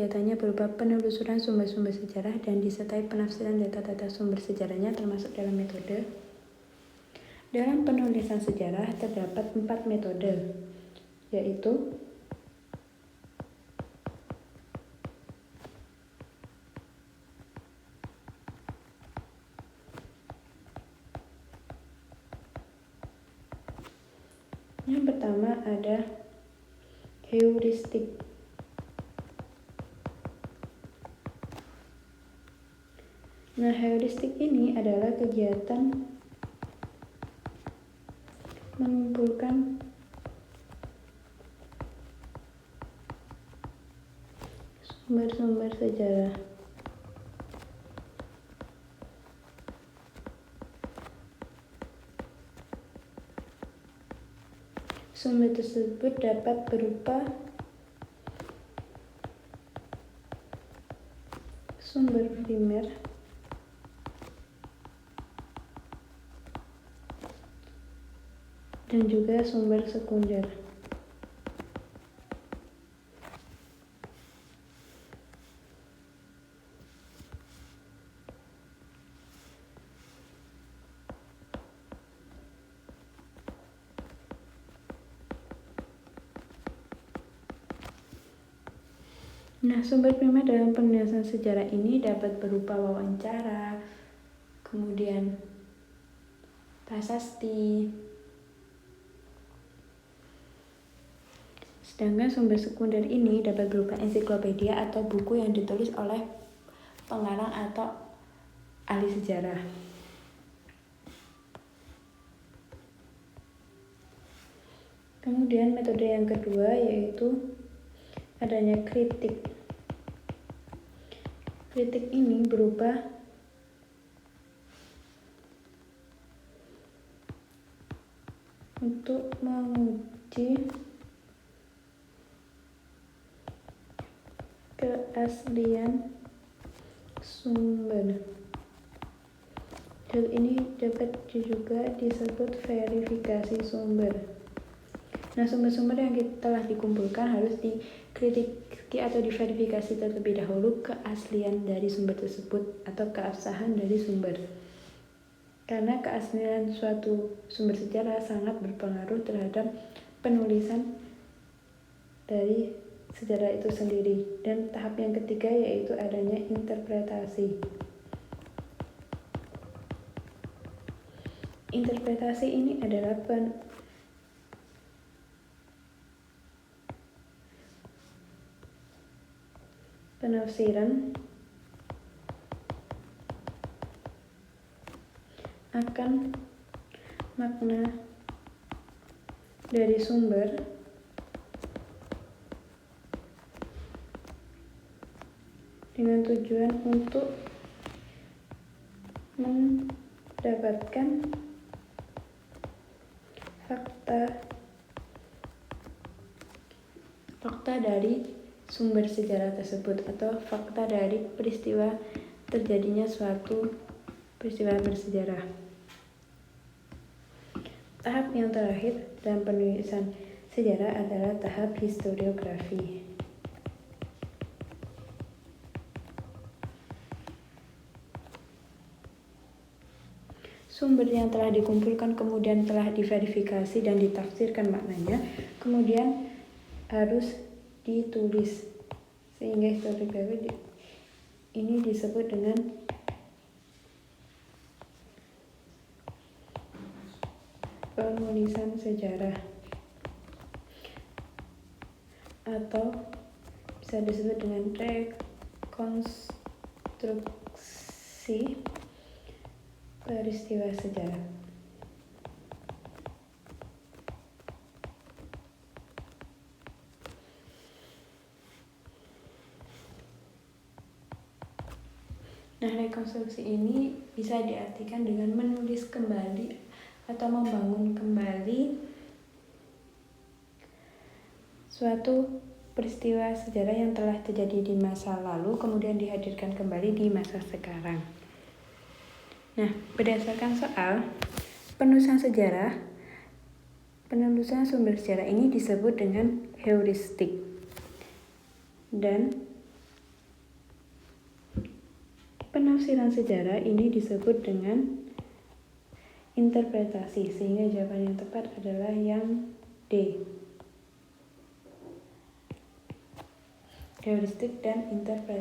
Kegiatannya berupa penelusuran sumber-sumber sejarah dan disertai penafsiran data-data sumber sejarahnya termasuk dalam metode. Dalam penulisan sejarah terdapat 4 metode, yaitu yang pertama ada heuristik. Nah, heuristik ini adalah kegiatan mengumpulkan sumber-sumber sejarah. Sumber tersebut dapat berupa sumber primer, dan juga sumber sekunder. Nah, sumber primer dalam penulisan sejarah ini dapat berupa wawancara, kemudian prasasti. Sedangkan sumber sekunder ini dapat berupa ensiklopedia atau buku yang ditulis oleh pengarang atau ahli sejarah. Kemudian metode yang kedua yaitu adanya kritik. Kritik ini berupa untuk menguji keaslian sumber. Hal ini dapat juga disebut verifikasi sumber. Nah, sumber-sumber yang telah dikumpulkan harus dikritiki atau diverifikasi terlebih dahulu keaslian dari sumber tersebut atau keabsahan dari sumber. Karena keaslian suatu sumber sejarah sangat berpengaruh terhadap penulisan dari sejarah itu sendiri. Dan tahap yang ketiga yaitu adanya interpretasi. Interpretasi ini adalah penafsiran akan makna dari sumber dengan tujuan untuk mendapatkan fakta dari sumber sejarah tersebut atau fakta dari peristiwa terjadinya suatu peristiwa bersejarah. Tahap yang terakhir dalam penulisan sejarah adalah tahap historiografi. Sumber yang telah dikumpulkan kemudian telah diverifikasi dan ditafsirkan maknanya, kemudian harus ditulis, sehingga historiografi ini disebut dengan penulisan sejarah atau bisa disebut dengan rekonstruksi peristiwa sejarah. Nah, rekonstruksi ini bisa diartikan dengan menulis kembali atau membangun kembali suatu peristiwa sejarah yang telah terjadi di masa lalu kemudian dihadirkan kembali di masa sekarang. Nah, berdasarkan soal penulisan sumber sejarah ini disebut dengan heuristik. Dan Penafsiran sejarah ini disebut dengan interpretasi, sehingga jawaban yang tepat adalah yang D. Heuristik dan interpretasi.